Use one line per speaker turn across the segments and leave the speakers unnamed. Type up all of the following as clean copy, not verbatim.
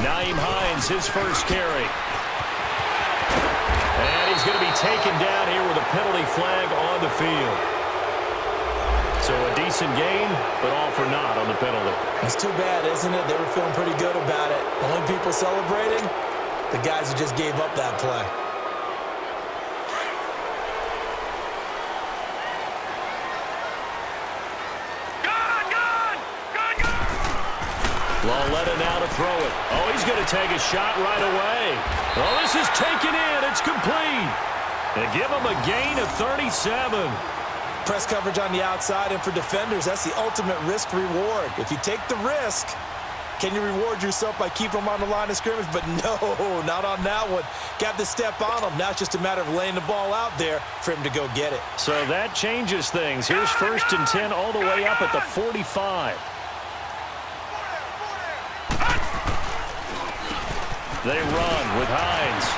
Nyheim Hines, his first carry. And he's going to be taken down here with a penalty flag on the field. So a decent gain, but all for naught on the penalty.
That's too bad, isn't it? They were feeling pretty good about it. The only people celebrating, the guys who just gave up that play.
Lauletta now to throw it. Oh, he's going to take a shot right away. Oh, this is taken in. It's complete. And give him a gain of 37.
Press coverage on the outside, and for defenders, that's the ultimate risk-reward. If you take the risk, can you reward yourself by keeping them on the line of scrimmage? But no, not on that one. Got the step on him. Now it's just a matter of laying the ball out there for him to go get it.
So that changes things. Here's 1st and 10 all the way up at the 45. They run with Hines.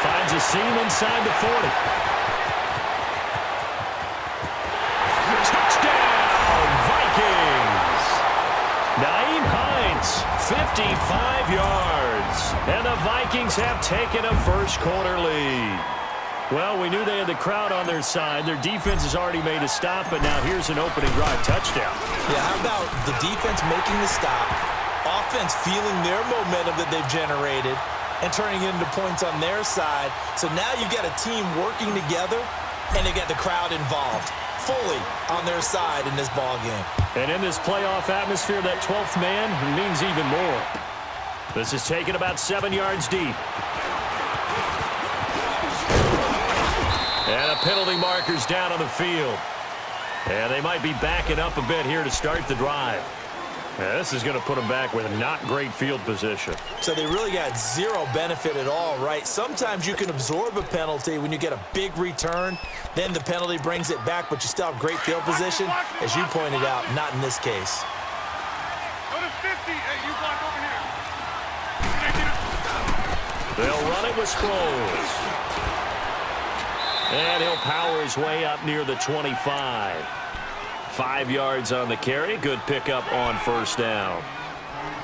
Finds a seam inside the 40. Touchdown, Vikings! Nyheim Hines, 55 yards. And the Vikings have taken a first-quarter lead. Well, we knew they had the crowd on their side. Their defense has already made a stop, but now here's an opening drive touchdown.
Yeah, how about the defense making the stop, offense feeling their momentum that they've generated, and turning it into points on their side. So now you got a team working together, and they get the crowd involved fully on their side in this ball game.
And in this playoff atmosphere, that 12th man means even more. This is taken about 7 yards deep. And a penalty marker's down on the field. And they might be backing up a bit here to start the drive. Yeah, this is going to put them back with a not great field position.
So they really got zero benefit at all, right? Sometimes you can absorb a penalty when you get a big return. Then the penalty brings it back, but you still have great field position. As you pointed out, not in this case.
Go to 50. Hey, you block over here.
They'll run it with Sproles. And he'll power his way up near the 25. 5 yards on the carry. Good pickup on 1st down.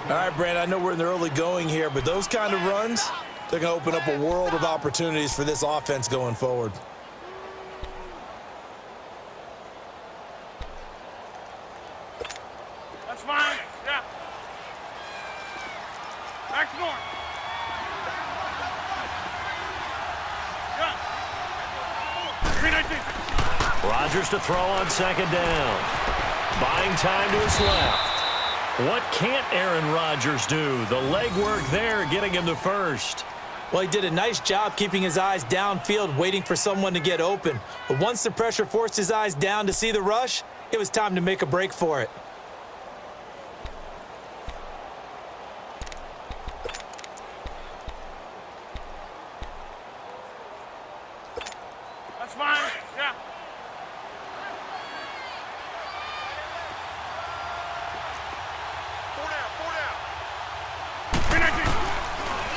All right, Brand, I know we're in the early going here, but those kind of runs, they're going to open up a world of opportunities for this offense going forward.
That's fine. Yeah. Back to north. Yeah. 319.
Rodgers to throw on 2nd down. Buying time to his left. What can't Aaron Rodgers do? The legwork there getting him the first.
Well, he did a nice job keeping his eyes downfield, waiting for someone to get open. But once the pressure forced his eyes down to see the rush, it was time to make a break for it.
That's fine. Yeah.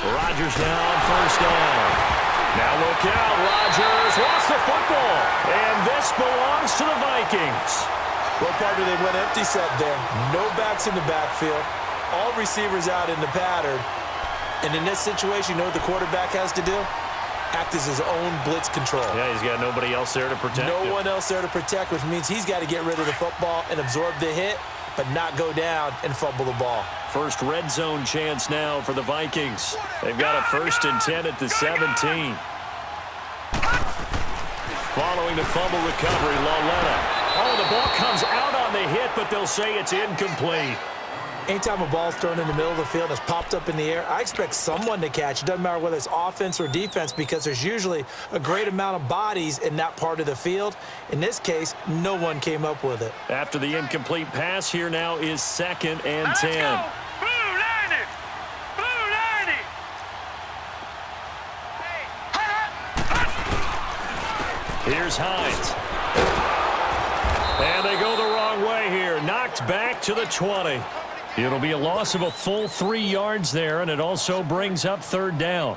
Rodgers now on 1st down. Now look out, Rodgers lost the football. And this belongs to the Vikings.
Well, partner, they went empty set there. No backs in the backfield. All receivers out in the pattern. And in this situation, you know what the quarterback has to do? Act as his own blitz control.
Yeah, he's got nobody else there to protect him.
No one else there to protect, which means he's got to get rid of the football and absorb the hit, but not go down and fumble the ball.
First red zone chance now for the Vikings. They've got a 1st and 10 at the 17. Following the fumble recovery, Lauletta. Oh, the ball comes out on the hit, but they'll say it's incomplete.
Anytime a ball's thrown in the middle of the field and it's popped up in the air, I expect someone to catch. It doesn't matter whether it's offense or defense, because there's usually a great amount of bodies in that part of the field. In this case, no one came up with it.
After the incomplete pass, here now is 2nd and 10. Here's Hines. And they go the wrong way here. Knocked back to the 20. It'll be a loss of a full 3 yards there, and it also brings up 3rd down.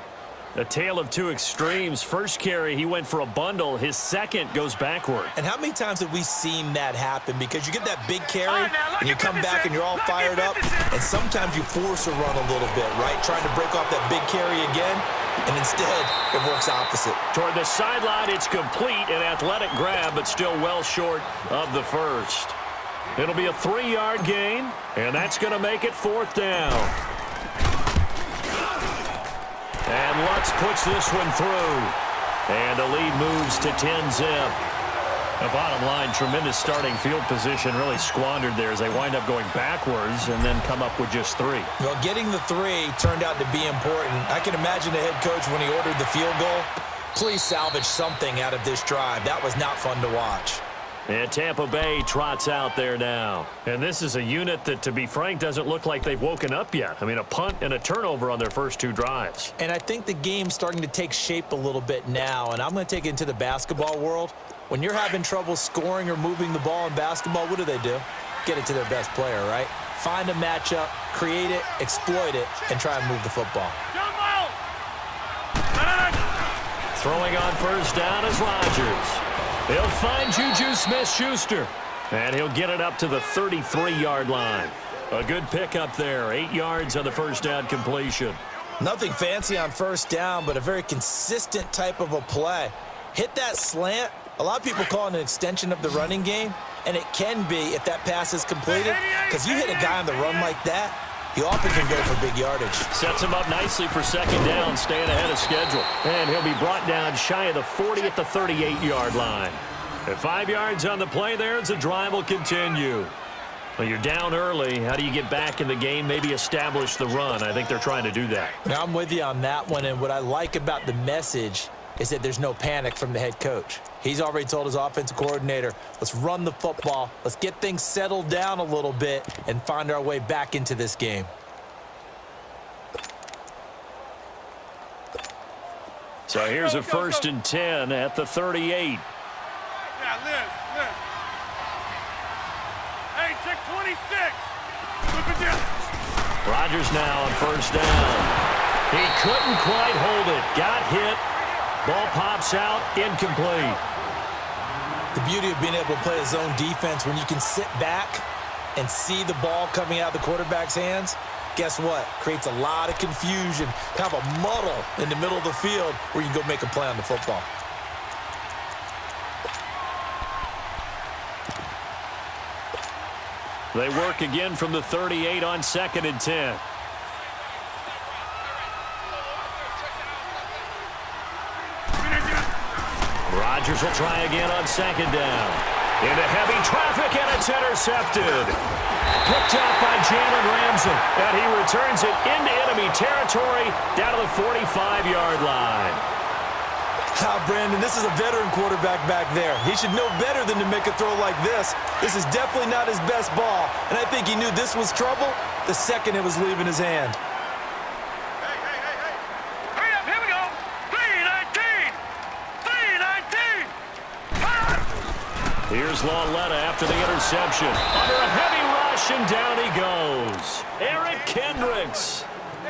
A tale of two extremes. First carry, he went for a bundle. His second goes backward.
And how many times have we seen that happen? Because you get that big carry, and you come back and you're all fired up, and sometimes you force a run a little bit, right? Trying to break off that big carry again, and instead it works opposite.
Toward the sideline, it's complete. An athletic grab, but still well short of the first. It'll be a 3-yard gain, and that's going to make it 4th down. And Lutz puts this one through. And the lead moves to 10-zip. The bottom line, tremendous starting field position, really squandered there as they wind up going backwards and then come up with just 3.
Well, getting the 3 turned out to be important. I can imagine the head coach when he ordered the field goal. Please salvage something out of this drive. That was not fun to watch.
And Tampa Bay trots out there now. And this is a unit that, to be frank, doesn't look like they've woken up yet. I mean, a punt and a turnover on their first 2 drives.
And I think the game's starting to take shape a little bit now, and I'm going to take it into the basketball world. When you're having trouble scoring or moving the ball in basketball, what do? Get it to their best player, right? Find a matchup, create it, exploit it, and try and move the football.
Throwing on first down is Rodgers. He'll find Juju Smith-Schuster, and he'll get it up to the 33-yard line. A good pickup there, 8 yards on the first down completion.
Nothing fancy on first down, but a very consistent type of a play. Hit that slant. A lot of people call it an extension of the running game, and it can be if that pass is completed, because you hit a guy on the run like that, he often can go for big yardage.
Sets him up nicely for second down, staying ahead of schedule. And he'll be brought down shy of the 40 at the 38-yard line. At 5 yards on the play there, the drive will continue. Well, you're down early. How do you get back in the game, maybe establish the run? I think they're trying to do that.
Now, I'm with you on that one, and what I like about the message is that there's no panic from the head coach. He's already told his offensive coordinator, let's run the football, let's get things settled down a little bit and find our way back into this game.
So here's a 1st and 10 at the 38.
Yeah, Liz. Hey, check 26. Look at this.
Rodgers now on first down. He couldn't quite hold it. Got hit. Ball pops out, incomplete.
The beauty of being able to play a zone defense when you can sit back and see the ball coming out of the quarterback's hands, guess what? Creates a lot of confusion, kind of a muddle in the middle of the field where you can go make a play on the football.
They work again from the 38 on 2nd and 10. Rodgers will try again on 2nd down. Into heavy traffic, and it's intercepted. Picked up by Jalen Ramsey, and he returns it into enemy territory down to the 45-yard line.
Brandon, this is a veteran quarterback back there. He should know better than to make a throw like this. This is definitely not his best ball, and I think he knew this was trouble the second it was leaving his hand.
Hurry up, here we go. 3-19. 3-19.
Here's Lauletta after the interception. Under a heavy rush, and down he goes. Eric Kendricks.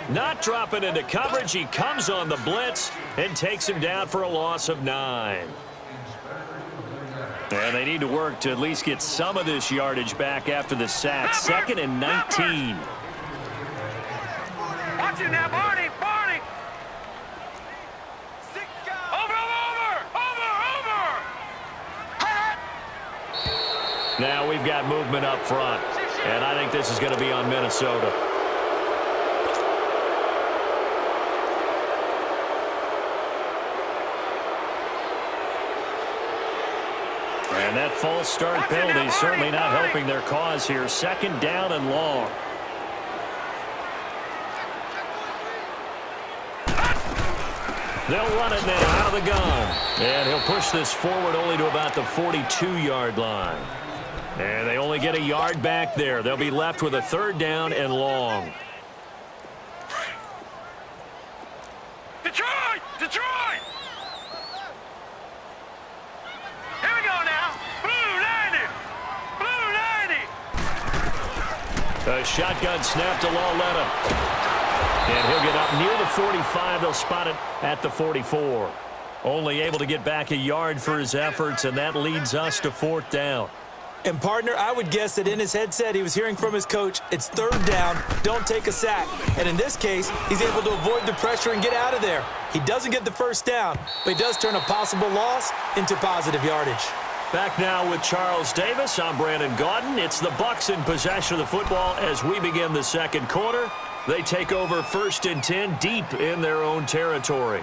Not dropping into coverage. He comes on the blitz and takes him down for a loss of 9. And they need to work to at least get some of this yardage back after the sack. 2nd and 19.
Watch it now, Barney. Over.
Now we've got movement up front. And I think this is going to be on Minnesota. And that false start penalty certainly not helping their cause here. 2nd down and long. They'll run it now out of the gun. And he'll push this forward only to about the 42-yard line. And they only get a yard back there. They'll be left with a 3rd down and long.
Detroit! Here we go now. Blue 90.
A shotgun snap to Lauletta. And he'll get up near the 45. They'll spot it at the 44. Only able to get back a yard for his efforts, and that leads us to 4th down.
And, partner, I would guess that in his headset he was hearing from his coach, it's 3rd down, don't take a sack. And in this case, he's able to avoid the pressure and get out of there. He doesn't get the 1st down, but he does turn a possible loss into positive yardage.
Back now with Charles Davis. I'm Brandon Gaudin. It's the Bucs in possession of the football as we begin the 2nd quarter. They take over 1st and 10 deep in their own territory.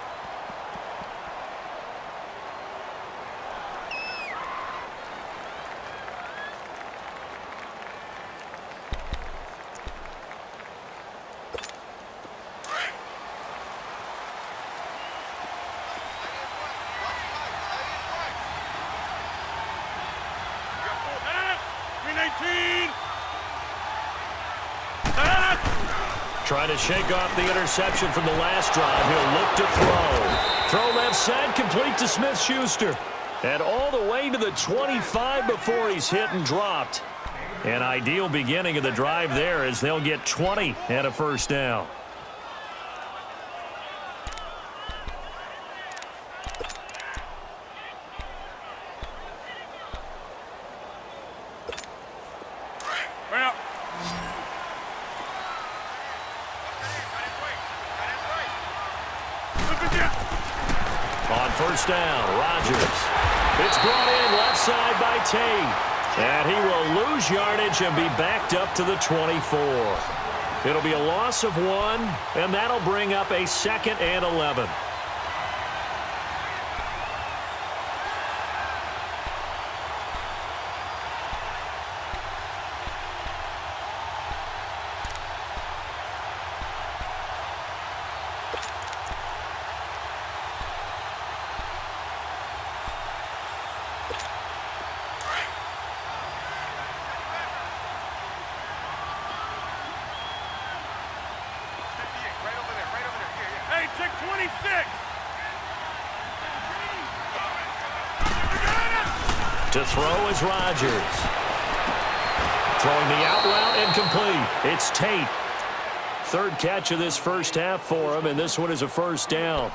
Trying to shake off the interception from the last drive. He'll look to throw. Throw left side, complete to Smith-Schuster. And all the way to the 25 before he's hit and dropped. An ideal beginning of the drive there as they'll get 20 and a 1st down. On 1st down, Rodgers. It's brought in left side by Tate. And he will lose yardage and be backed up to the 24. It'll be a loss of 1, and that'll bring up a 2nd and 11. To throw is Rodgers. Throwing the out route incomplete. It's Tate. 3rd catch of this 1st half for him, and this one is a 1st down.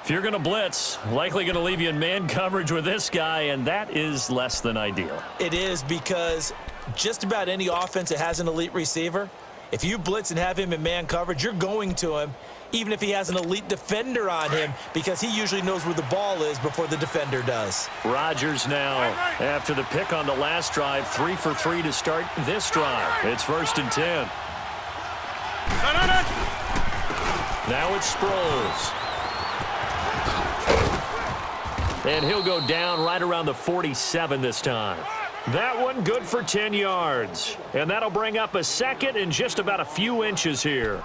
If you're going to blitz, likely going to leave you in man coverage with this guy, and that is less than ideal.
It is, because just about any offense that has an elite receiver, if you blitz and have him in man coverage, you're going to him, even if he has an elite defender on him, because he usually knows where the ball is before the defender does.
Rodgers now, after the pick on the last drive, 3 for 3 to start this drive. It's 1st and 10. Now it's Sproles. And he'll go down right around the 47 this time. That one good for 10 yards. And that'll bring up a 2nd and just about a few inches here.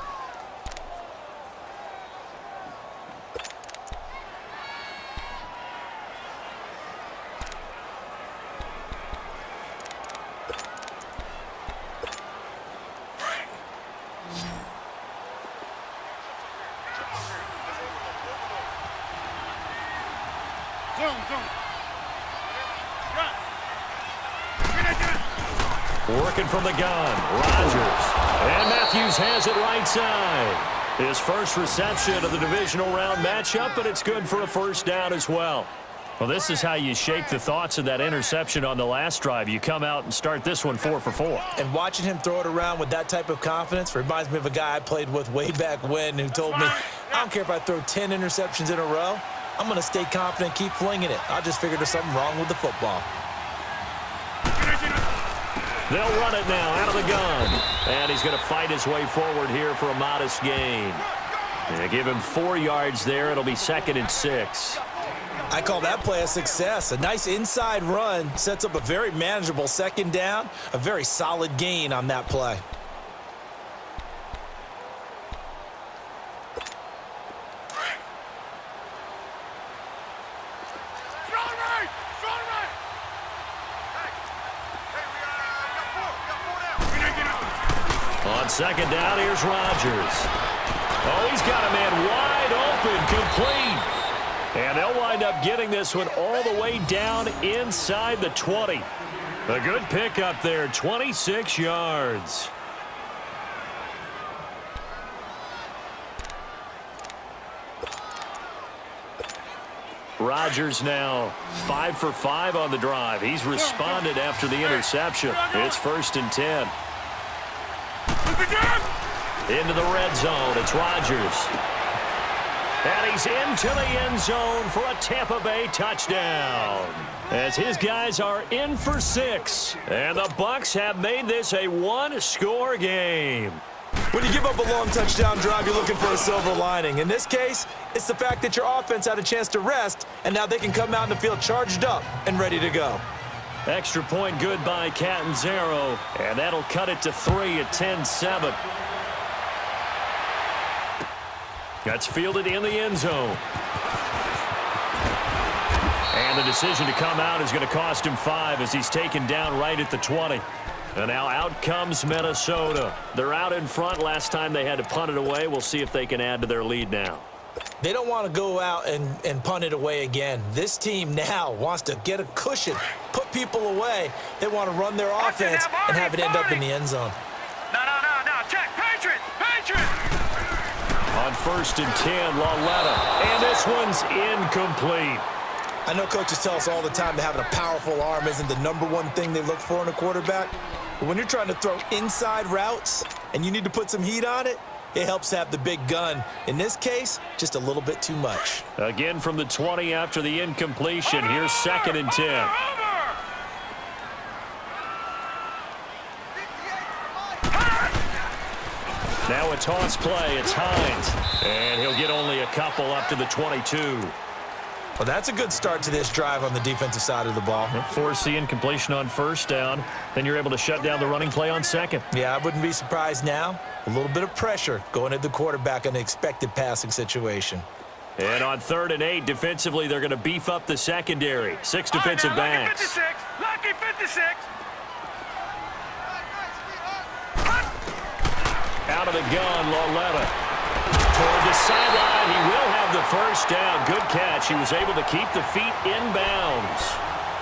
Working from the gun, Rodgers. And Matthews has it right side. His first reception of the divisional round matchup, but it's good for a 1st down as well. Well, this is how you shake the thoughts of that interception on the last drive. You come out and start this one 4 for 4.
And watching him throw it around with that type of confidence reminds me of a guy I played with way back when who told me, I don't care if I throw 10 interceptions in a row. I'm going to stay confident, keep flinging it. I just figured there's something wrong with the football.
They'll run it now out of the gun. And he's going to fight his way forward here for a modest gain. They give him 4 yards there. It'll be 2nd and 6.
I call that play a success. A nice inside run sets up a very manageable 2nd down. A very solid gain on that play.
On 2nd down, here's Rodgers. Oh, he's got a man wide open, complete. And they'll wind up getting this one all the way down inside the 20. A good pickup there, 26 yards. Rodgers now 5 for 5 on the drive. He's responded after the interception. It's 1st and 10. Into the red zone. It's Rodgers. And he's into the end zone for a Tampa Bay touchdown. As his guys are in for 6. And the Bucs have made this a one-score game.
When you give up a long touchdown drive, you're looking for a silver lining. In this case, it's the fact that your offense had a chance to rest, and now they can come out in the field charged up and ready to go.
Extra point good by Catanzaro, and that'll cut it to 3 at 10-7. That's fielded in the end zone. And the decision to come out is going to cost him 5 as he's taken down right at the 20. And now out comes Minnesota. They're out in front. Last time they had to punt it away. We'll see if they can add to their lead now.
They don't want to go out and punt it away again. This team now wants to get a cushion, put people away. They want to run their offense and have it end up in the end zone.
No. Check. Patriot.
On 1st and 10, Lauletta. And this one's incomplete.
I know coaches tell us all the time that having a powerful arm isn't the number one thing they look for in a quarterback. But when you're trying to throw inside routes and you need to put some heat on it, it helps have the big gun. In this case, just a little bit too much.
Again from the 20 after the incompletion. Here's 2nd and 10. Now a toss play. It's Hines. And he'll get only a couple up to the 22.
Well, that's a good start to this drive on the defensive side of the ball.
Force the incompletion on 1st down. Then you're able to shut down the running play on 2nd.
Yeah, I wouldn't be surprised now. A little bit of pressure going at the quarterback in an expected passing situation.
And on 3rd and 8, defensively, they're going to beef up the secondary. 6 defensive backs.
Lucky 56.
Out of the gun, Lauletta. Toward the sideline, he will have the 1st down. Good catch. He was able to keep the feet in bounds.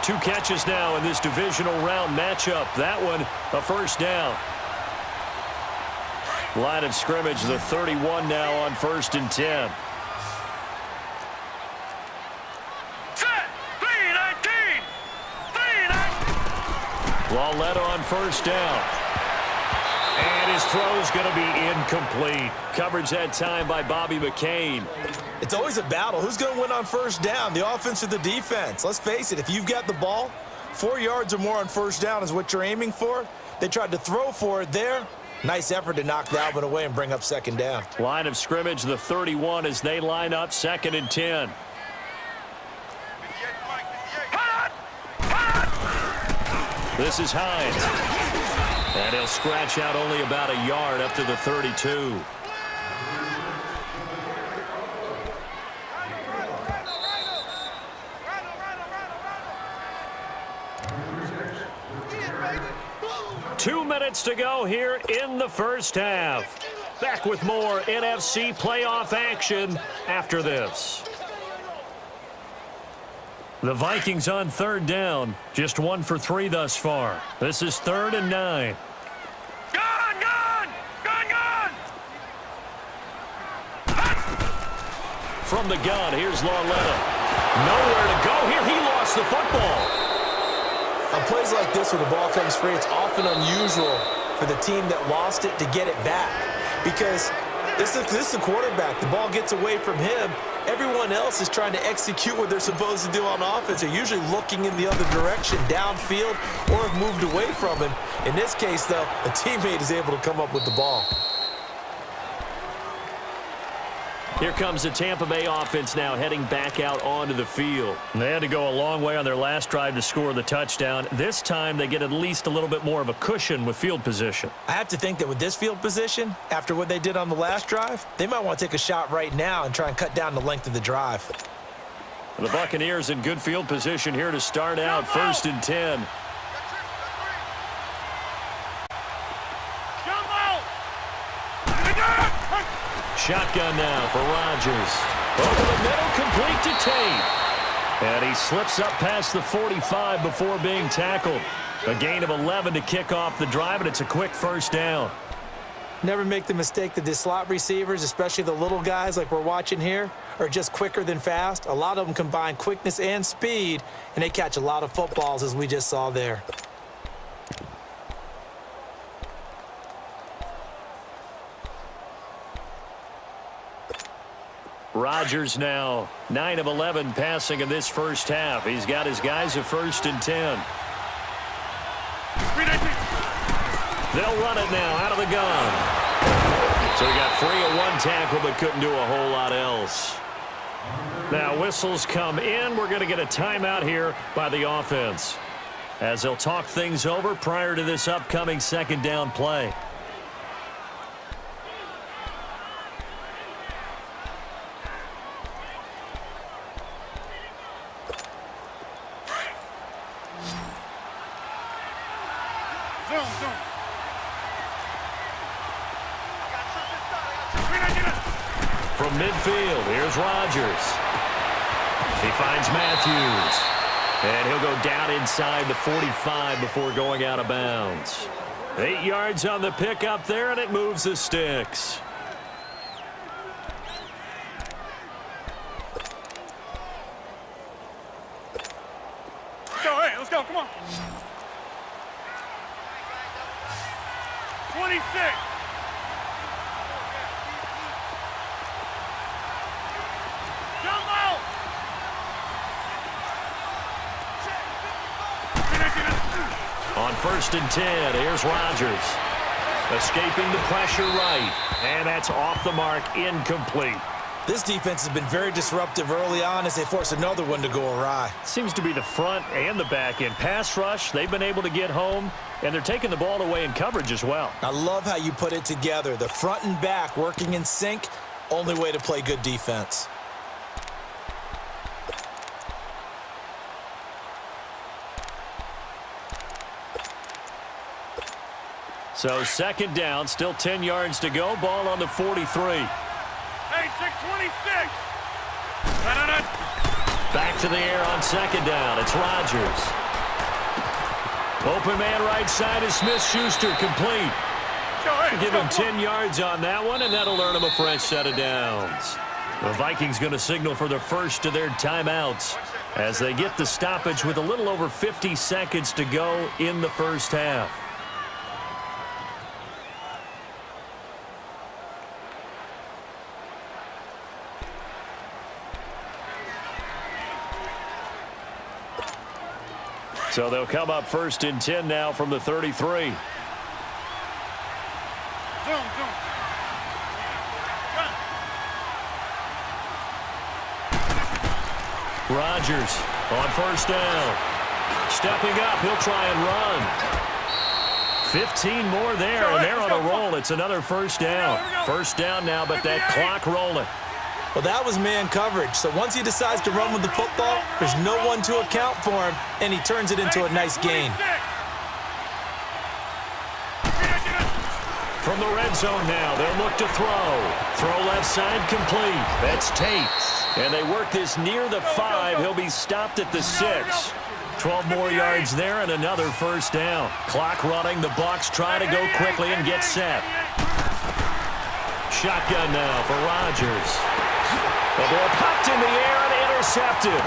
2 catches now in this divisional round matchup. That one, a 1st down. Line of scrimmage, the 31 now on 1st and 10.
Set. 3-19.
Lauletta on 1st down. And his throw's going to be incomplete. Coverage that time by Bobby McCain.
It's always a battle. Who's going to win on 1st down, the offense or the defense? Let's face it, if you've got the ball, 4 yards or more on 1st down is what you're aiming for. They tried to throw for it there. Nice effort to knock that one away and bring up 2nd down.
Line of scrimmage, the 31 as they line up 2nd and 10. This is Hines. And he'll scratch out only about a yard up to the 32. Two minutes to go here in the 1st half. Back with more NFC playoff action after this. The Vikings on 3rd down. Just 1 for 3 thus far. This is 3rd and 9.
Gone!
From the gun, here's Lauletta. Nowhere to go here. He lost the football.
On plays like this where the ball comes free, it's often unusual for the team that lost it to get it back. Because this is the quarterback. The ball gets away from him. Everyone else is trying to execute what they're supposed to do on offense. They're usually looking in the other direction, downfield, or have moved away from him. In this case, though, a teammate is able to come up with the ball.
Here comes the Tampa Bay offense now heading back out onto the field. They had to go a long way on their last drive to score the touchdown. This time they get at least a little bit more of a cushion with field position.
I have to think that with this field position, after what they did on the last drive, they might want to take a shot right now and try and cut down the length of the drive.
The Buccaneers in good field position here to start out 1st and 10. Shotgun now for Rodgers. Over the middle, complete to Tate. And he slips up past the 45 before being tackled. A gain of 11 to kick off the drive, and it's a quick 1st down.
Never make the mistake that the slot receivers, especially the little guys like we're watching here, are just quicker than fast. A lot of them combine quickness and speed, and they catch a lot of footballs, as we just saw there.
Rodgers now 9 of 11 passing in this first half. He's got his guys at 1st and 10. They'll run it now out of the gun. So he got free of one tackle but couldn't do a whole lot else. Now whistles come in. We're going to get a timeout here by the offense as they'll talk things over prior to this upcoming 2nd down play. From midfield, here's Rodgers. He finds Matthews. And he'll go down inside the 45 before going out of bounds. 8 yards on the pickup there, and it moves the sticks.
Let's go, hey, let's go, come on. 26.
On 1st and 10, here's Rodgers. Escaping the pressure right. And that's off the mark, incomplete.
This defense has been very disruptive early on as they force another one to go awry.
Seems to be the front and the back end. Pass rush, they've been able to get home, and they're taking the ball away in coverage as well.
I love how you put it together. The front and back working in sync, only way to play good defense.
So 2nd down, still 10 yards to go. Ball on the 43.
Hey, 626.
Back to the air on 2nd down. It's Rodgers. Open man right side is Smith-Schuster, complete. Give him 10 yards on that one, and that'll earn him a fresh set of downs. The Vikings going to signal for the first of their timeouts as they get the stoppage with a little over 50 seconds to go in the first half. So they'll come up 1st and 10 now from the 33.
Zoom.
Rodgers on 1st down. Stepping up, he'll try and run. 15 more there, and they're on a roll. It's another 1st down. 1st down now, but that clock rolling.
Well, that was man coverage. So once he decides to run with the football, there's no one to account for him, and he turns it into a nice gain.
From the red zone now, they'll look to throw. Throw left side complete. That's Tate. And they work this near the 5. He'll be stopped at the 6. 12 more yards there and another 1st down. Clock running. The Bucs try to go quickly and get set. Shotgun now for Rodgers. The ball popped in the air and intercepted.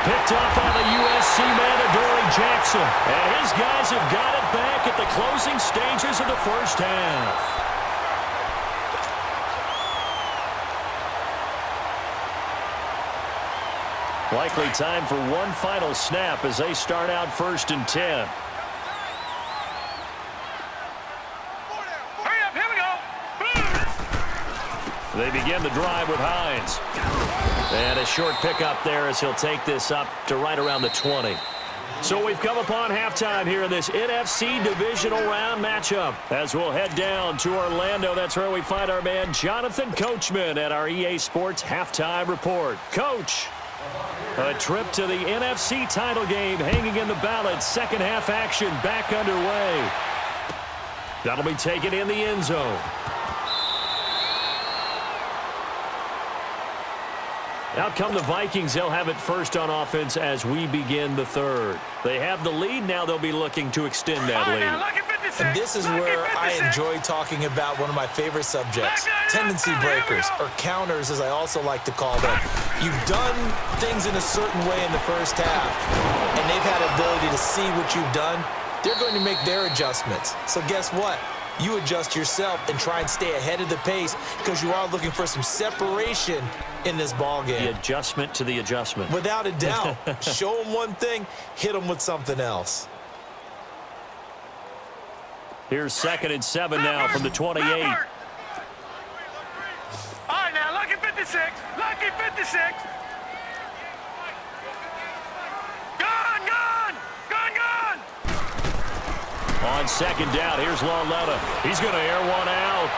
Picked up by the USC man, Adoree Jackson. And his guys have got it back at the closing stages of the first half. Likely time for one final snap as they start out 1st and 10.
Hurry up, here we go.
They begin the drive with Hines. And a short pickup there as he'll take this up to right around the 20. So we've come upon halftime here in this NFC Divisional Round matchup. As we'll head down to Orlando, that's where we find our man Jonathan Coachman at our EA Sports Halftime Report. Coach, a trip to the NFC title game hanging in the balance. Second half action back underway. That'll be taken in the end zone. Out come the Vikings. They'll have it first on offense as we begin the third. They have the lead. Now they'll be looking to extend that lead.
And this is where I enjoy talking about one of my favorite subjects, tendency breakers, or counters as I also like to call them. You've done things in a certain way in the first half, and they've had the ability to see what you've done. They're going to make their adjustments. So guess what? You adjust yourself and try and stay ahead of the pace because you are looking for some separation in this ball game.
The adjustment to the adjustment.
Without a doubt. Show them one thing, hit them with something else.
Here's 2nd and 7 now from the 28.
All right, now, lucky 56. Lucky 56. Gone.
On 2nd down, here's Lauletta. He's going to air one out.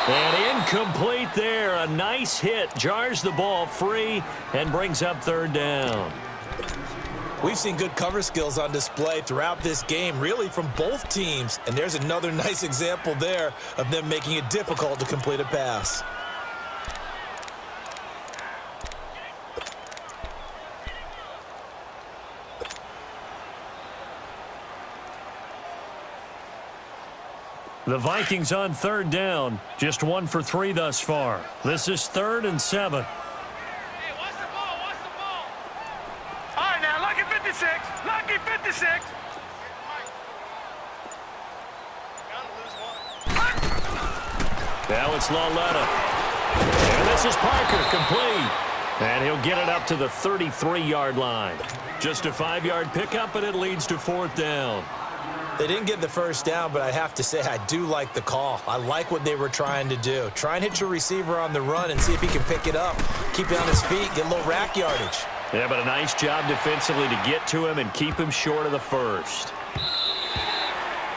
And incomplete there. A nice hit. Jars the ball free and brings up 3rd down.
We've seen good cover skills on display throughout this game, really from both teams. And there's another nice example there of them making it difficult to complete a pass.
The Vikings on 3rd down. Just 1 for 3 thus far. This is 3rd and 7.
Hey, watch the ball. All right, now, lucky 56. Lucky 56.
Now it's Lauletta. And this is Parker, complete. And he'll get it up to the 33-yard line. Just a 5-yard pickup, and it leads to 4th down.
They didn't get the first down, but I have to say I do like the call. I like what they were trying to do. Try and hit your receiver on the run and see if he can pick it up. Keep it on his feet, get a little rack yardage.
Yeah, but a nice job defensively to get to him and keep him short of the first.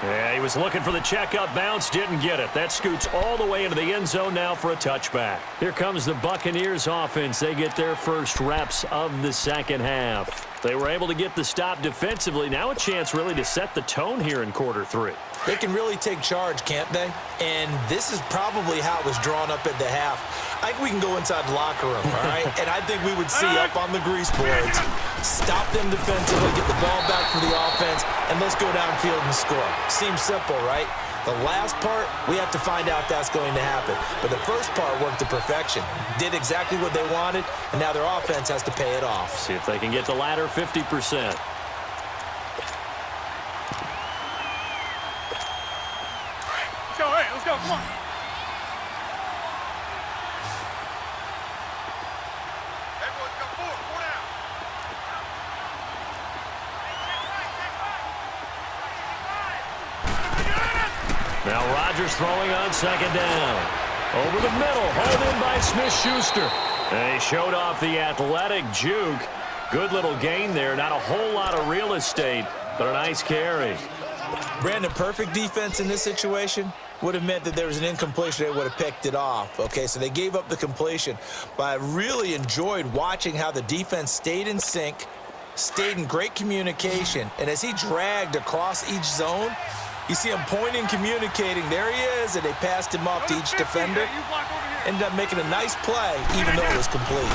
Yeah, he was looking for the checkup bounce, didn't get it. That scoots all the way into the end zone now for a touchback. Here comes the Buccaneers offense. They get their first reps of the second half. They were able to get the stop defensively. Now a chance really to set the tone here in quarter 3.
They can really take charge, can't they? And this is probably how it was drawn up at the half. I think we can go inside the locker room, all right? And I think we would see up on the grease boards, stop them defensively, get the ball back for the offense, and let's go downfield and score. Seems simple, right? The last part, we have to find out that's going to happen. But the first part worked to perfection. Did exactly what they wanted, and now their offense has to pay it off.
See if they can get the latter 50%.
Let's go, come on. Everyone's got 4 down.
Now Rodgers throwing on 2nd down. Over the middle, hauled in by Smith-Schuster. And he showed off the athletic juke. Good little gain there. Not a whole lot of real estate, but a nice carry.
Brandon, perfect defense in this situation would have meant that there was an incompletion. They would have picked it off. Okay, so they gave up the completion. But I really enjoyed watching how the defense stayed in sync, stayed in great communication. And as he dragged across each zone, you see him pointing, communicating. There he is, and they passed him off to each defender. Ended up making a nice play, even though it was complete.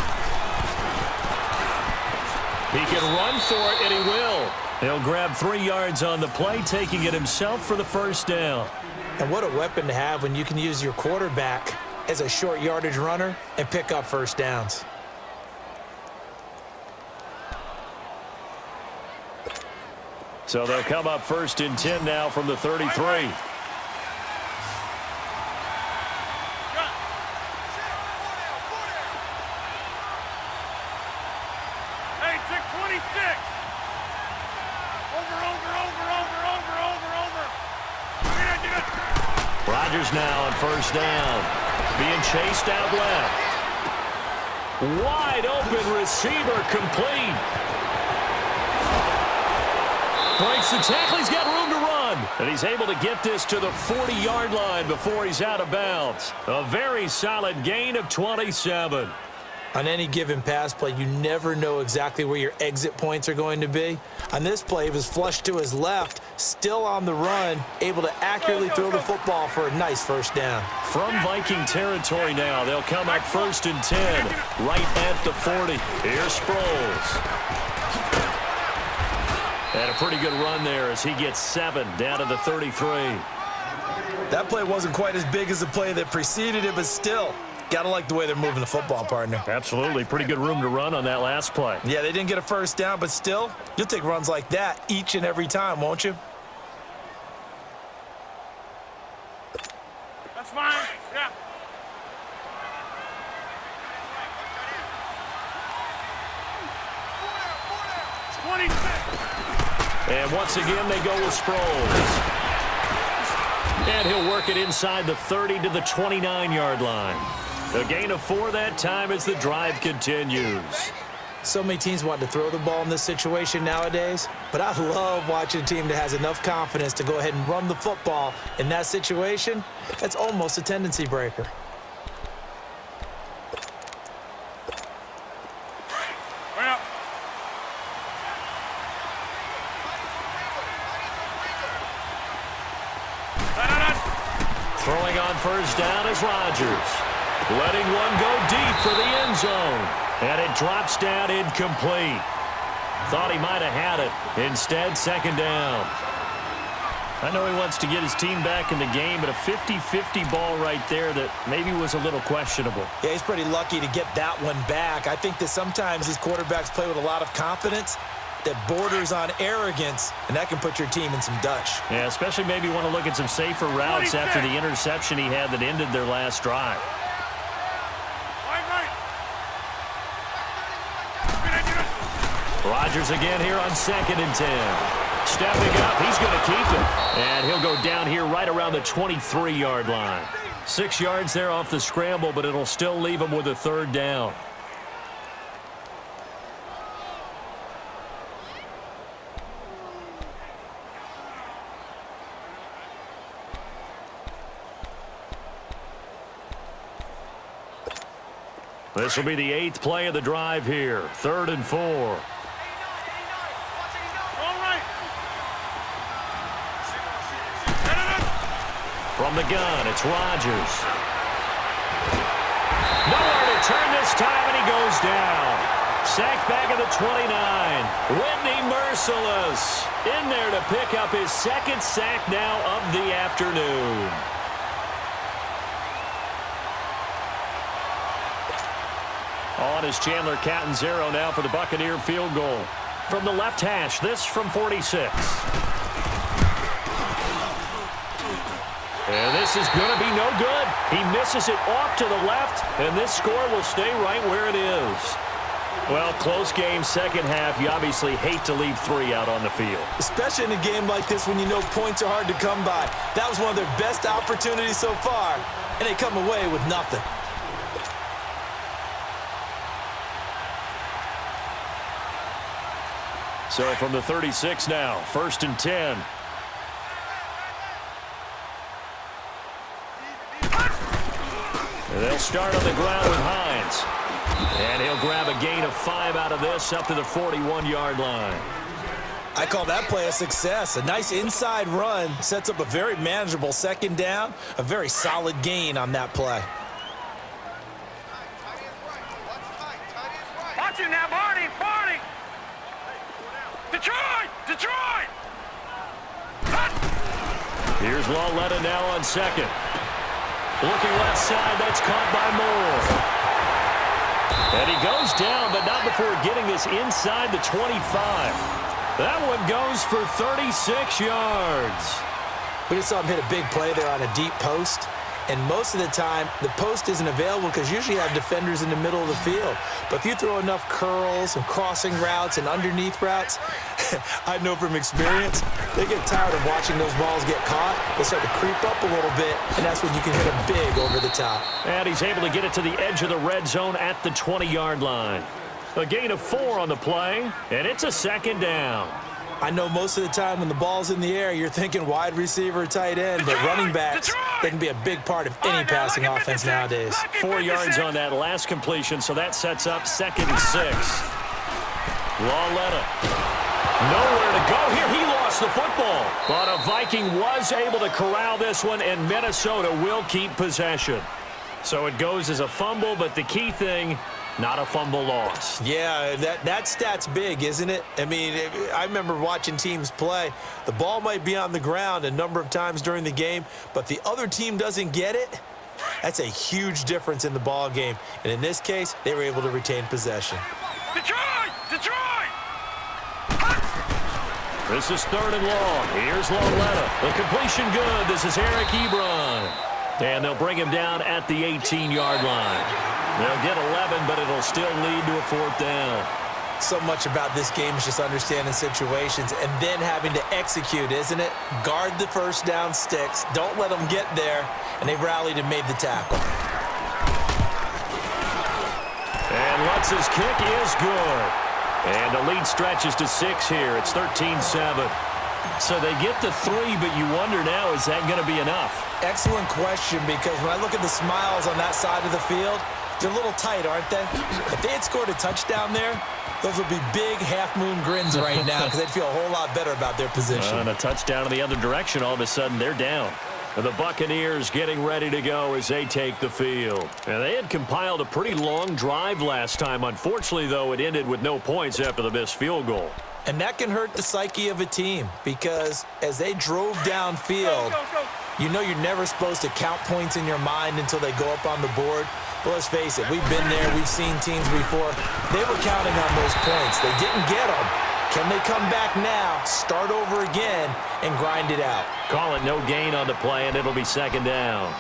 He can run for it, and he will. He'll grab 3 yards on the play, taking it himself for the first down.
And what a weapon to have when you can use your quarterback as a short yardage runner and pick up first downs.
So they'll come up 1st and 10 now from the 33.
Hey, 626. Over.
Rodgers now on 1st down. Being chased out left. Wide open receiver, complete. Breaks the tackle. He's got room to run. And he's able to get this to the 40-yard line before he's out of bounds. A very solid gain of 27.
On any given pass play, you never know exactly where your exit points are going to be. On this play, he was flushed to his left, still on the run, able to accurately throw the football for a nice first down.
From Viking territory now, they'll come up 1st and 10, right at the 40. Here's Sproles. And a pretty good run there as he gets 7 down to the 33.
That play wasn't quite as big as the play that preceded it, but still, got to like the way they're moving the football, partner.
Absolutely. Pretty good room to run on that last play.
Yeah, they didn't get a first down, but still, you'll take runs like that each and every time, won't you?
That's fine. Yeah. It's 26.
And once again, they go with Sproles. And he'll work it inside the 30 to the 29-yard line. A gain of 4 that time as the drive continues.
So many teams want to throw the ball in this situation nowadays, but I love watching a team that has enough confidence to go ahead and run the football in that situation. That's almost a tendency breaker.
Well.
Throwing on first down is Rodgers. Letting one go deep for the end zone. And it drops down incomplete. Thought he might have had it. Instead, second down. I know he wants to get his team back in the game, but a 50-50 ball right there that maybe was a little questionable.
Yeah, he's pretty lucky to get that one back. I think that sometimes these quarterbacks play with a lot of confidence that borders on arrogance, and that can put your team in some Dutch.
Yeah, especially maybe want to look at some safer routes after the interception he had that ended their last drive. Rodgers again here on 2nd and 10. Stepping up, he's going to keep it. And he'll go down here right around the 23-yard line. 6 yards there off the scramble, but it'll still leave him with a 3rd down. This will be the 8th play of the drive here. 3rd and 4.
All right.
From the gun, it's Rodgers. Nowhere to turn this time, and he goes down. Sacked back at the 29. Whitney Merciless in there to pick up his 2nd sack now of the afternoon. On is Chandler Catanzaro now for the Buccaneer field goal. From the left hash, this from 46. And this is going to be no good. He misses it off to the left, and this score will stay right where it is. Well, close game, second half. You obviously hate to leave 3 out on the field.
Especially in a game like this when you know points are hard to come by. That was one of their best opportunities so far, and they come away with nothing.
So from the 36 now, 1st and 10. And they'll start on the ground with Hines. And he'll grab a gain of 5 out of this up to the 41-yard line.
I call that play a success. A nice inside run sets up a very manageable 2nd down, a very solid gain on that play.
Watch it now, Barney! Barney! Detroit! Detroit!
Here's Lawletta now on 2nd. Looking left side, that's caught by Moore. And he goes down, but not before getting this inside the 25. That one goes for 36 yards.
We just saw him hit a big play there on a deep post. And most of the time, the post isn't available because usually you have defenders in the middle of the field. But if you throw enough curls and crossing routes and underneath routes, I know from experience, they get tired of watching those balls get caught. They start to creep up a little bit, and that's when you can hit them big over the top.
And he's able to get it to the edge of the red zone at the 20-yard line. A gain of 4 on the play, and it's a 2nd down.
I know most of the time when the ball's in the air, you're thinking wide receiver, tight end, but running backs, they can be a big part of any passing offense nowadays.
4 yards on that last completion, so that sets up 2nd and 6. Lawletta. Nowhere to go here. He lost the football. But a Viking was able to corral this one, and Minnesota will keep possession. So it goes as a fumble, but the key thing, not a fumble loss.
Yeah, that stat's big, isn't it? I mean, I remember watching teams play. The ball might be on the ground a number of times during the game, but the other team doesn't get it. That's a huge difference in the ball game. And in this case, they were able to retain possession.
Detroit! Detroit!
This is 3rd and long. Here's Loletta. The completion good. This is Eric Ebron. And they'll bring him down at the 18-yard line. They'll get 11, but it'll still lead to a 4th down.
So much about this game is just understanding situations and then having to execute, isn't it? Guard the first down sticks. Don't let them get there. And they rallied and made the tackle.
And Lutz's kick is good. And the lead stretches to 6 here. It's 13-7. So they get to 3, but you wonder now, is that going to be enough?
Excellent question, because when I look at the smiles on that side of the field, they're a little tight, aren't they? If they had scored a touchdown there, those would be big half-moon grins right now because they'd feel a whole lot better about their position.
And a touchdown in the other direction, all of a sudden they're down. And the Buccaneers getting ready to go as they take the field. And they had compiled a pretty long drive last time. Unfortunately, though, it ended with no points after the missed field goal.
And that can hurt the psyche of a team because as they drove downfield, you know you're never supposed to count points in your mind until they go up on the board. But let's face it, we've been there, we've seen teams before. They were counting on those points. They didn't get them. Can they come back now, start over again, and grind it out?
Call it no gain on the play, and it'll be 2nd down.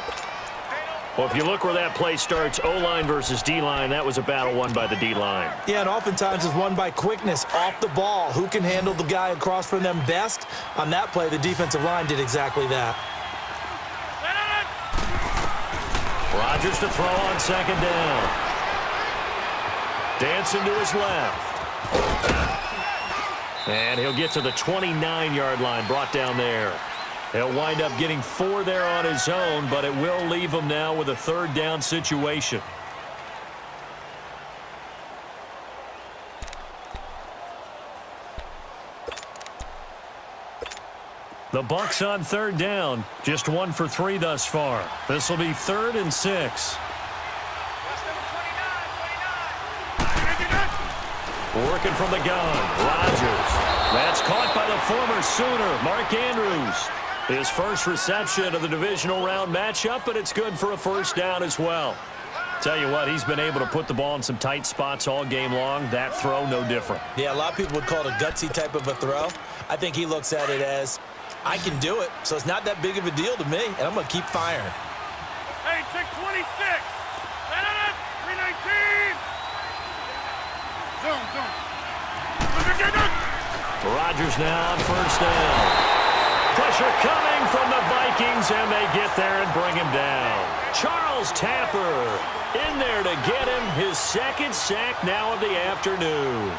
Well, if you look where that play starts, O-line versus D-line, that was a battle won by the D-line.
Yeah, and oftentimes it's won by quickness, off the ball. Who can handle the guy across from them best? On that play, the defensive line did exactly that.
Rodgers to throw on 2nd down. Dancing to his left. And he'll get to the 29-yard line, brought down there. He'll wind up getting 4 there on his own, but it will leave him now with a 3rd down situation. The Bucs on 3rd down, just 1 for 3 thus far. This will be 3rd and 6. Working from the gun, Rodgers. That's caught by the former Sooner, Mark Andrews. His first reception of the divisional round matchup, but it's good for a 1st down as well. Tell you what, he's been able to put the ball in some tight spots all game long. That throw, no different.
Yeah, a lot of people would call it a gutsy type of a throw. I think he looks at it as, I can do it, so it's not that big of a deal to me, and I'm going to keep firing.
Hey, check 26. 319. Zoom.
Rodgers now on 1st down. Pressure coming from the Vikings, and they get there and bring him down. Charles Tapper in there to get him his 2nd sack now of the afternoon.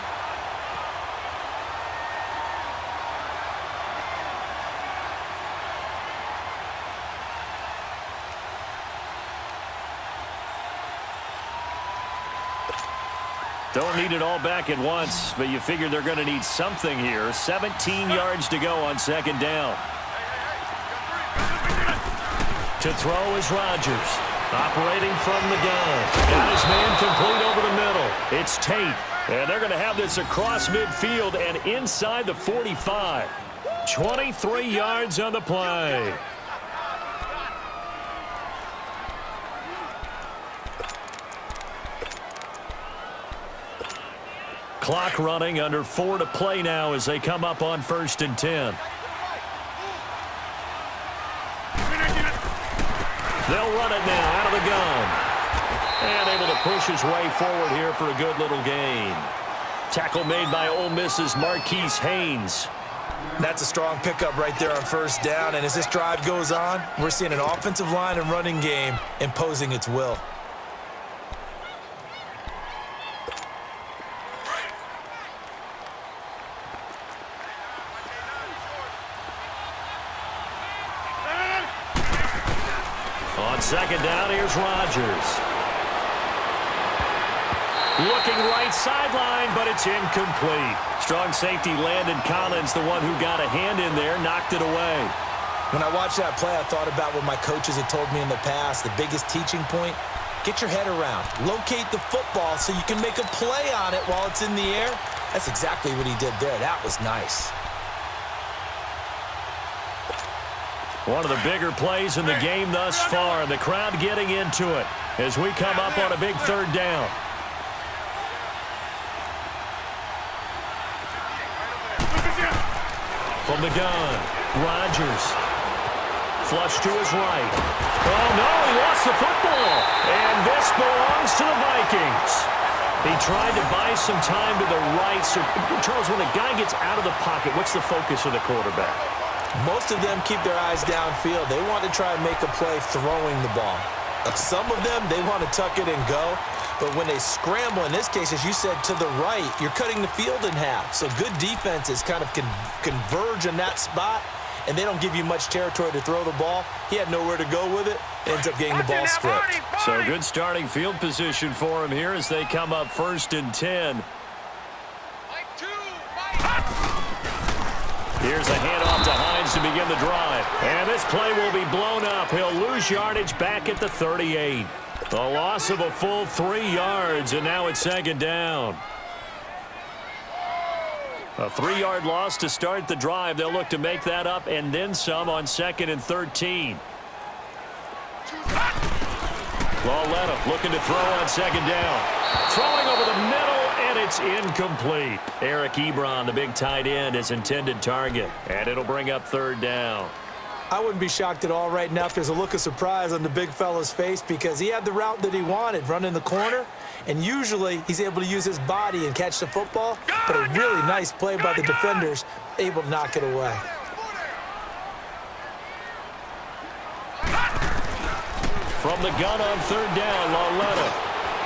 Don't need it all back at once, but you figure they're going to need something here. 17 yards to go on 2nd down. To throw is Rodgers. Operating from the gun. Got his man complete over the middle. It's Tate. And they're going to have this across midfield and inside the 45. 23 yards on the play. Clock running, under 4 to play now as they come up on 1st and 10. They'll run it now out of the gun. And able to push his way forward here for a good little gain. Tackle made by Ole Miss's Marquise Haynes.
That's a strong pickup right there on 1st down, and as this drive goes on, we're seeing an offensive line and running game imposing its will.
On 2nd down, here's Rodgers. Looking right sideline, but it's incomplete. Strong safety Landon Collins, the one who got a hand in there, knocked it away.
When I watched that play, I thought about what my coaches had told me in the past. The biggest teaching point, Get your head around. Locate the football so you can make a play on it while it's in the air. That's exactly what he did there. That was nice.
One of the bigger plays in the game thus far, and the crowd getting into it as we come up on a big third down. From the gun, Rodgers. Flush to his right. Oh, no, he lost the football. And this belongs to the Vikings. He tried to buy some time to the right. So, Charles, when a guy gets out of the pocket, what's the focus of the quarterback?
Most of them keep their eyes downfield. They want to try and make a play throwing the ball. Some of them, they want to tuck it and go. But when they scramble, in this case, as you said, to the right, you're cutting the field in half. So good defenses kind of converge in that spot, and they don't give you much territory to throw the ball. He had nowhere to go with it. Ends up getting the ball stripped.
So good starting field position for him here as they come up 1st and 10. Here's a handoff to Hines to begin the drive. And this play will be blown up. He'll lose yardage back at the 38. A loss of a full 3 yards, and now it's 2nd down. A 3-yard loss to start the drive. They'll look to make that up and then some on 2nd and 13. Lauletta looking to throw on 2nd down. Throwing over the middle, and it's incomplete. Eric Ebron, the big tight end, is intended target, and it'll bring up 3rd down.
I wouldn't be shocked at all right now if there's a look of surprise on the big fella's face because he had the route that he wanted, running the corner, and usually he's able to use his body and catch the football, but a really nice play by the defenders, able to knock it away.
From the gun on 3rd down, Lauletta.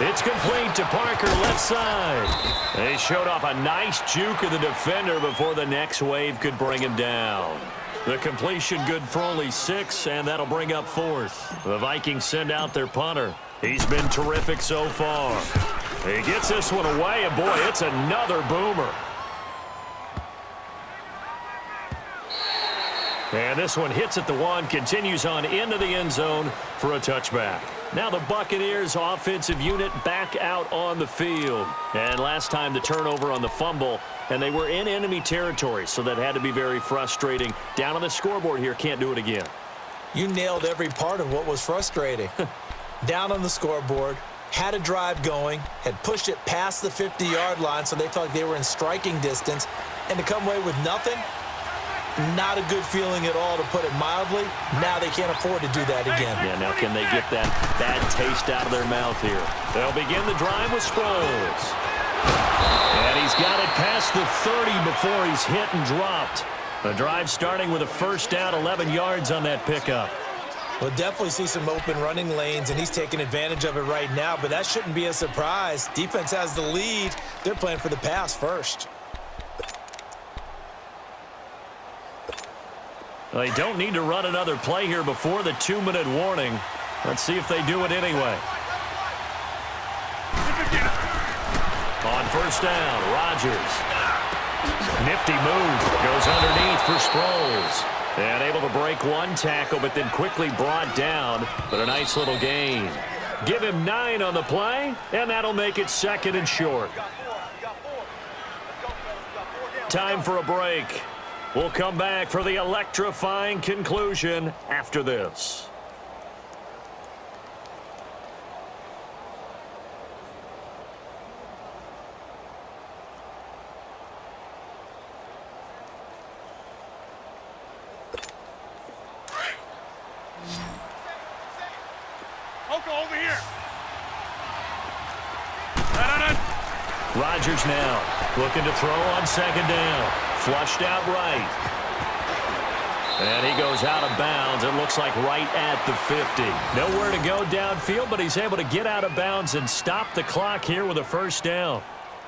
It's complete to Parker, left side. They showed off a nice juke of the defender before the next wave could bring him down. The completion good for only 6, and that'll bring up 4th. The Vikings send out their punter. He's been terrific so far. He gets this one away, and boy, it's another boomer. And this one hits at the 1, continues on into the end zone for a touchback. Now the Buccaneers offensive unit back out on the field. And last time the turnover on the fumble, and they were in enemy territory, so that had to be very frustrating. Down on the scoreboard here, can't do it again.
You nailed every part of what was frustrating. Down on the scoreboard, had a drive going, had pushed it past the 50-yard line so they felt like they were in striking distance, and to come away with nothing, not a good feeling at all, to put it mildly. Now they can't afford to do that again.
Yeah, now can they get that bad taste out of their mouth here? They'll begin the drive with Sproles. And he's got it past the 30 before he's hit and dropped. The drive starting with a 1st down, 11 yards on that pickup.
We'll definitely see some open running lanes, and he's taking advantage of it right now, but that shouldn't be a surprise. Defense has the lead. They're playing for the pass first.
They don't need to run another play here before the 2-minute warning. Let's see if they do it anyway. On 1st down, Rodgers. Nifty move. Goes underneath for Sproles. And able to break 1 tackle, but then quickly brought down. But a nice little gain. Give him 9 on the play, and that'll make it 2nd and short. Time for a break. We'll come back for the electrifying conclusion after this.
Over here.
Rodgers now looking to throw on 2nd down. Flushed out right. And he goes out of bounds. It looks like right at the 50. Nowhere to go downfield, but he's able to get out of bounds and stop the clock here with a 1st down.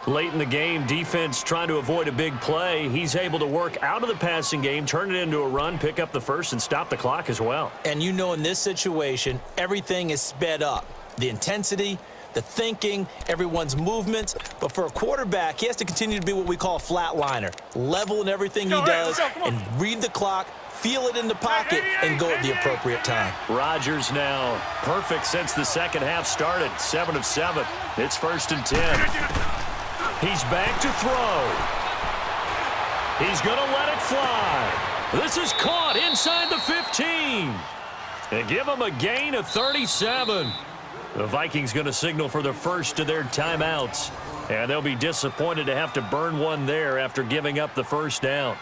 Late in the game, defense trying to avoid a big play. He's able to work out of the passing game, turn it into a run, pick up the 1st, and stop the clock as well.
And you know in this situation, everything is sped up. The intensity, the thinking, everyone's movements. But for a quarterback, he has to continue to be what we call a flatliner. Level in everything he does and read the clock, feel it in the pocket, and go at the appropriate time.
Rodgers now perfect since the second half started. 7 of 7. It's 1st and 10. He's back to throw. He's going to let it fly. This is caught inside the 15. And give him a gain of 37. The Vikings going to signal for the first of their timeouts. And they'll be disappointed to have to burn one there after giving up the first down.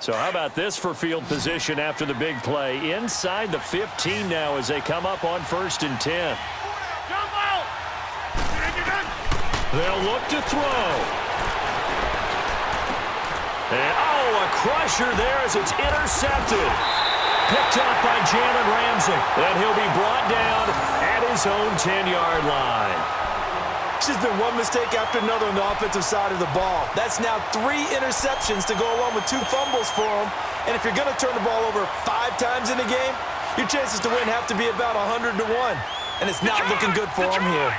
So how about this for field position after the big play? Inside the 15 now as they come up on 1st and 10. They'll look to throw. And, a crusher there as it's intercepted. Picked up by Jalen Ramsey. And he'll be brought down at his own 10-yard line.
It's just been one mistake after another on the offensive side of the ball. That's now 3 interceptions to go along with 2 fumbles for him. And if you're going to turn the ball over 5 times in a game, your chances to win have to be about 100 to 1. And it's not looking good for him here.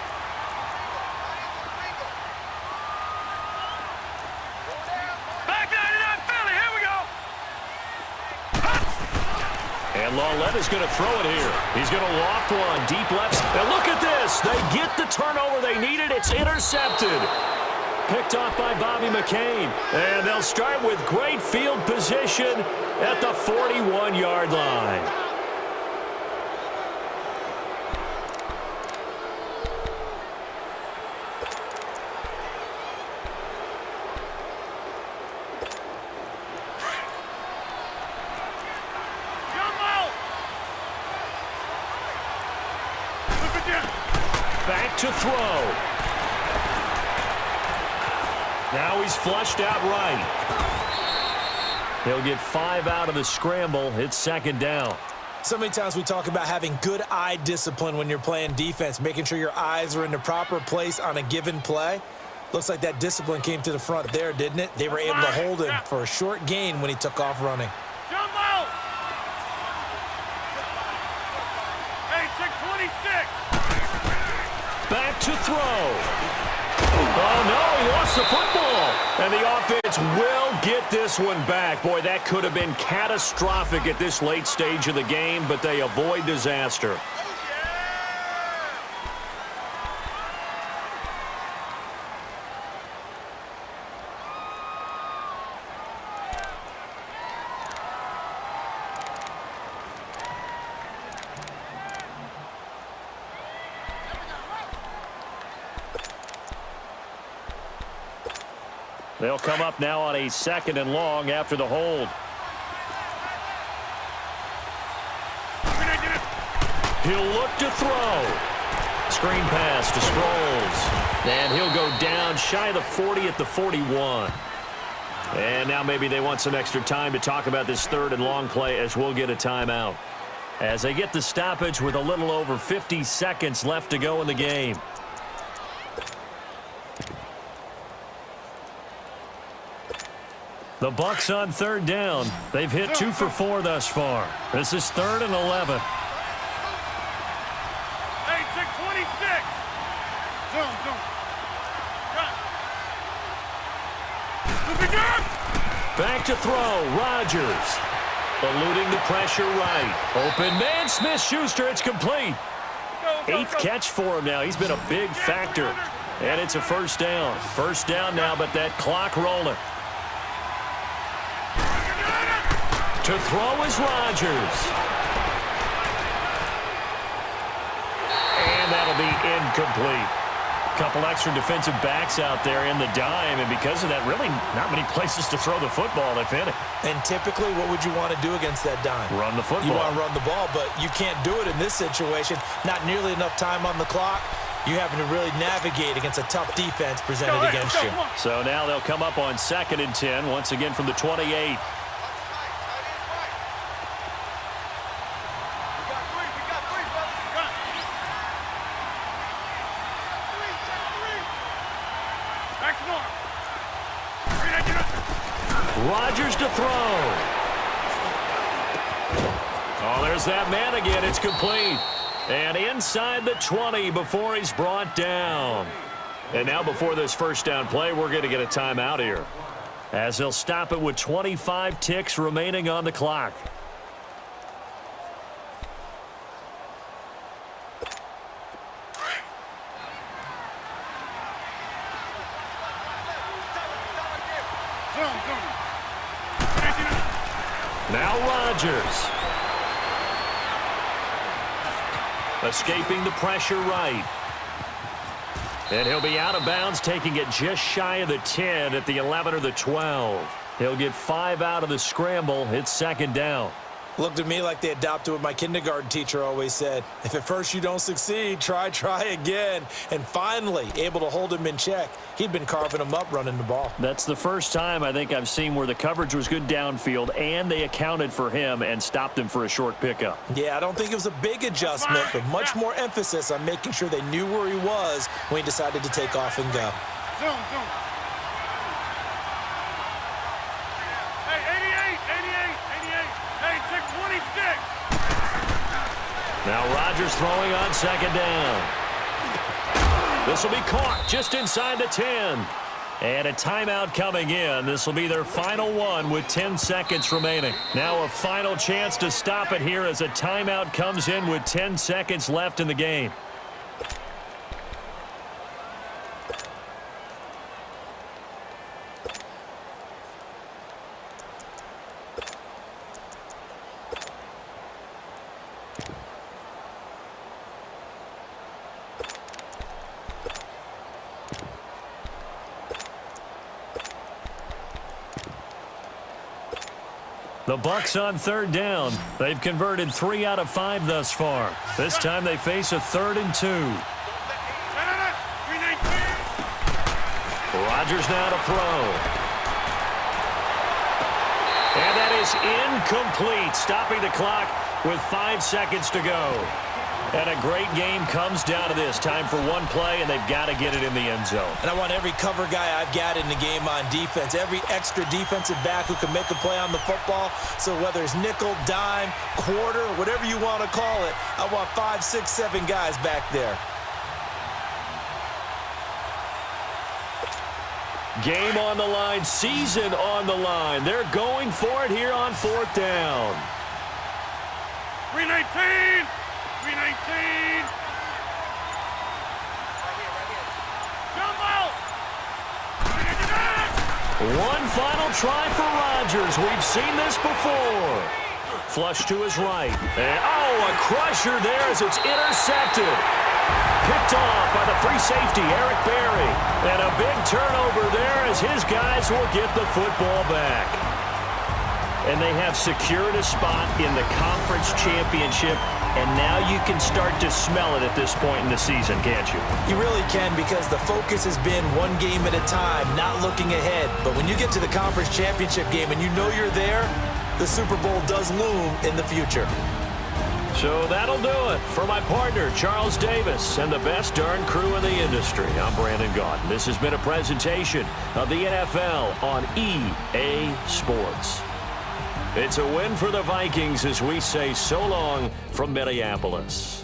And Lauletta's going to throw it here. He's going to loft one deep left. And look at this. They get the turnover they needed. It's intercepted. Picked off by Bobby McCain. And they'll start with great field position at the 41-yard line. Back to throw. Now he's flushed out right. He'll get 5 out of the scramble. It's 2nd down.
So many times we talk about having good eye discipline when you're playing defense, making sure your eyes are in the proper place on a given play. Looks like that discipline came to the front there, didn't it? They were able to hold him for a short gain when he took off running.
Jumbo! Hey, 626!
Back to throw. Oh, no, he lost the football. And the offense will get this one back. Boy, that could have been catastrophic at this late stage of the game, but they avoid disaster. They'll come up now on a 2nd and long after the hold. He'll look to throw. Screen pass to Sproles. And he'll go down shy of the 40 at the 41. And now maybe they want some extra time to talk about this 3rd and long play as we'll get a timeout. As they get the stoppage with a little over 50 seconds left to go in the game. The Bucs on 3rd down. They've hit 2 for 4 thus far. This is 3rd and 11.
Hey, 626! Zoom.
Back to throw. Rodgers. Eluding the pressure right. Open man. Smith-Schuster. It's complete. 8th catch for him now. He's been a big factor. And it's a 1st down. 1st down now, but that clock rolling. To throw is Rodgers. And that'll be incomplete. Couple extra defensive backs out there in the dime, and because of that, really not many places to throw the football, if any.
And typically, what would you want to do against that dime?
Run the football.
You want to run the ball, but you can't do it in this situation. Not nearly enough time on the clock. You're having to really navigate against a tough defense presented against you.
So now they'll come up on 2nd and 10, once again from the 28. Rodgers to throw. Oh, there's that man again. It's complete. And inside the 20 before he's brought down. And now before this first down play, we're going to get a timeout here, as they'll stop it with 25 ticks remaining on the clock. Now Rodgers. Escaping the pressure right. And he'll be out of bounds, taking it just shy of the 10 at the 11 or the 12. He'll get 5 out of the scramble. It's second down.
Looked at me like they adopted what my kindergarten teacher always said. If at first you don't succeed, try again. And finally, able to hold him in check. He'd been carving him up running the ball.
That's the first time I think I've seen where the coverage was good downfield and they accounted for him and stopped him for a short pickup.
Yeah, I don't think it was a big adjustment, but much more emphasis on making sure they knew where he was when he decided to take off and go.
Zoom. Hey, 88. Hey, check 26.
Now Rodgers throwing on second down. This will be caught just inside the 10. And a timeout coming in. This will be their final one with 10 seconds remaining. Now a final chance to stop it here as a timeout comes in with 10 seconds left in the game. The Bucs on third down. They've converted 3 out of 5 thus far. This time they face a 3rd and 2. Rodgers now to throw. And that is incomplete, stopping the clock with 5 seconds to go. And a great game comes down to this. Time for one play, and they've got to get it in the end zone.
And I want every cover guy I've got in the game on defense, every extra defensive back who can make a play on the football. So whether it's nickel, dime, quarter, whatever you want to call it, I want 5, 6, 7 guys back there.
Game on the line, season on the line. They're going for it here on 4th down.
319. 319. Jump out.
One final try for Rodgers. We've seen this before. Flush to his right. And, a crusher there as it's intercepted. Picked off by the free safety, Eric Berry. And a big turnover there as his guys will get the football back. And they have secured a spot in the conference championship. And now you can start to smell it at this point in the season, can't you?
You really can, because the focus has been one game at a time, not looking ahead. But when you get to the conference championship game and you know you're there, the Super Bowl does loom in the future.
So that'll do it. For my partner, Charles Davis, and the best darn crew in the industry, I'm Brandon Gaudin. This has been a presentation of the NFL on EA Sports. It's a win for the Vikings as we say so long from Minneapolis.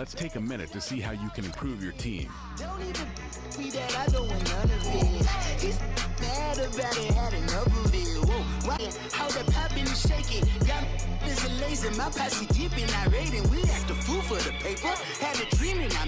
let's take a minute to see how you can improve your team.
Don't even be that I don't want none of it. He's mad about it, had enough of it. Whoa, why? How the poppin' and shaking? Y'all is a lazy, my posse deep and irate, and we act a fool for the paper. Had a dream and I